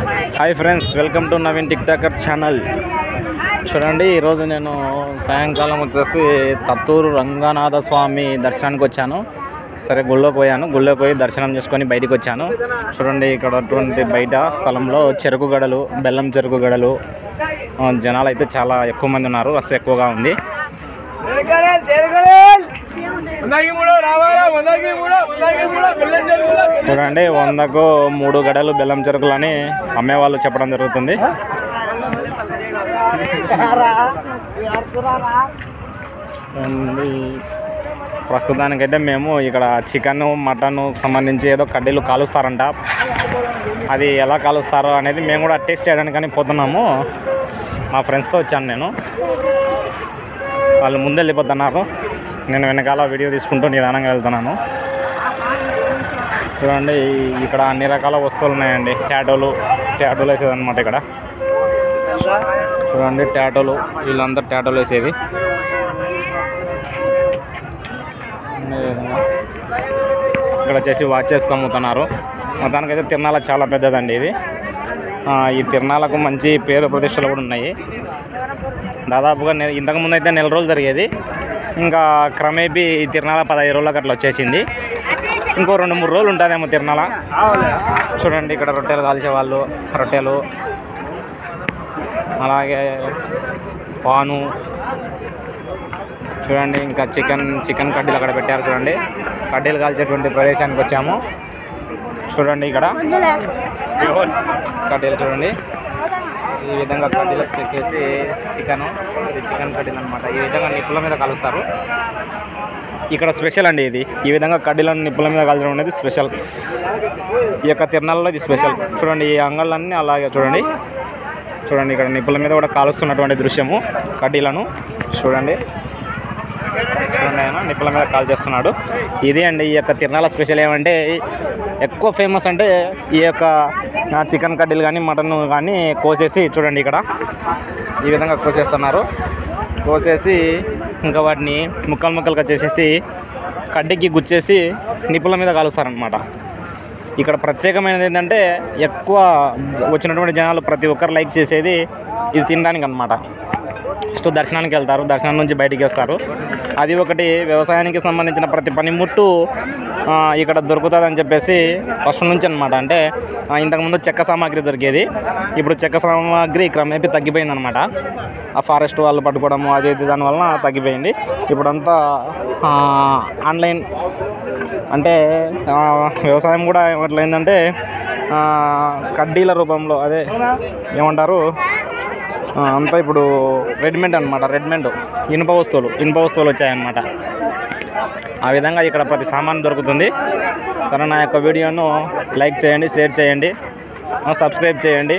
Hi friends, welcome to Naveen tick talker channel. చూడండి, ఈరోజు నేను సాయంకాలం వచ్చేసి తత్తూరు రంగనాథ స్వామి దర్శనానికి వచ్చాను. సరే, గుళ్ళోకి పోయి దర్శనం చేసుకొని బయటికి వచ్చాను. చూడండి, ఇక్కడ అటువంటి బయట స్థలంలో చెరుకు గడలు, బెల్లం చెరుకు గడలు, జనాలు అయితే చాలా ఎక్కువ మంది ఉన్నారు. రష్ ఎక్కువగా ఉంది. చూడండి, 100కు 3 గడలు బెల్లం చెరుకులు అని అమ్మేవాళ్ళు చెప్పడం జరుగుతుంది. ప్రస్తుతానికైతే మేము ఇక్కడ చికెన్, మటన్ సంబంధించి ఏదో కడ్డీలు కాలుస్తారంట. అది ఎలా కాలుస్తారో అనేది మేము కూడా టేస్ట్ చేయడానికి పోతున్నాము. మా ఫ్రెండ్స్తో వచ్చాను నేను. వాళ్ళు ముందు వెళ్ళిపోతున్నారు, నేను వెనకాల వీడియో తీసుకుంటూ నిదానంగా వెళ్తున్నాను. చూడండి, ఇక్కడ అన్ని రకాల వస్తువులు ఉన్నాయండి. టాటోలు వేసేదన్నమాట ఇక్కడ. చూడండి, టాటోలు, వీళ్ళందరూ టాటోలు వేసేది. ఇక్కడ వచ్చేసి వాచెస్ అమ్ముతున్నారు. మొత్తానికైతే తిరునాళ చాలా పెద్దదండి ఇది. ఈ తిరునాళకు మంచి పేరు ప్రతిష్టలు కూడా ఉన్నాయి. దాదాపుగా ఇంతకుముందు అయితే 4 రోజులు జరిగేది. ఇంకా క్రమేపీ ఈ తిరునాళ 15 రోజులకు అట్లా వచ్చేసింది. ఇంకో 2-3 రోజులు ఉంటుందేమో తిరునాళ. చూడండి, ఇక్కడ రొట్టెలు కాల్చేవాళ్ళు, రొట్టెలు, అలాగే పాను. చూడండి, ఇంకా చికెన్ కడ్డీలు అక్కడ పెట్టారు. చూడండి, కడ్డీలు కాల్చేటువంటి ప్రదేశానికి వచ్చాము. చూడండి, ఇక్కడ కడ్డీలు చూడండి, ఈ విధంగా కడ్డీలు చెక్కేసి ఇది చికెన్ కడ్డీలు అనమాట. ఈ విధంగా నిప్పుల మీద కాలుస్తారు. ఇక్కడ స్పెషల్ అండి ఇది. ఈ విధంగా కడ్డీలను నిప్పుల మీద కాల్చడం అనేది స్పెషల్. ఈ యొక్క తిరునాళ్ళలో ఇది స్పెషల్. చూడండి, ఈ అంగళ్ళన్నీ అలాగే చూడండి. ఇక్కడ నిప్పుల మీద కూడా కాలుస్తున్నటువంటి దృశ్యము కడ్డీలను చూడండి. ఆయన నిప్పుల మీద కాల్ చేస్తున్నాడు. ఇదే అండి ఈ యొక్క తిరునాళ్ళ స్పెషల్. ఏమంటే ఎక్కువ ఫేమస్ అంటే ఈ యొక్క చికెన్ కడ్డీలు కానీ, మటన్ కానీ కోసేసి చూడండి, ఇక్కడ ఈ విధంగా కోసేసి ఇంకా వాటిని ముక్కలుగా చేసేసి కడ్డీకి గుచ్చేసి నిప్పుల మీద కాలుస్తారనమాట. ఇక్కడ ప్రత్యేకమైనది ఏంటంటే ఎక్కువ వచ్చినటువంటి జనాలు ప్రతి ఒక్కరు లైక్ చేసేది ఇది తినడానికి అనమాట. ఫస్ట్ దర్శనానికి వెళ్తారు, దర్శనం నుంచి బయటికి వస్తారు. అది ఒకటి, వ్యవసాయానికి సంబంధించిన ప్రతి పనిముట్టు ఇక్కడ దొరుకుతుందని చెప్పేసి ఫస్ట్ నుంచి అనమాట. అంటే ఇంతకుముందు చెక్క సామాగ్రి దొరికేది, ఇప్పుడు చెక్క సామాగ్రి క్రమేపీ తగ్గిపోయిందనమాట. ఆ ఫారెస్ట్ వాళ్ళు పట్టుకోవడము అది దానివల్ల తగ్గిపోయింది. ఇప్పుడంతా ఆన్లైన్, అంటే వ్యవసాయం కూడా ఎట్లయిందంటే కడ్డీల రూపంలో, అదే ఏమంటారు అంతా ఇప్పుడు రెడీమేడ్ అనమాట. ఇనుప వస్తువులు వచ్చాయన్నమాట. ఆ విధంగా ఇక్కడ ప్రతి సామాను దొరుకుతుంది. సరే, నా యొక్క వీడియోను లైక్ చేయండి, షేర్ చేయండి, సబ్స్క్రైబ్ చేయండి.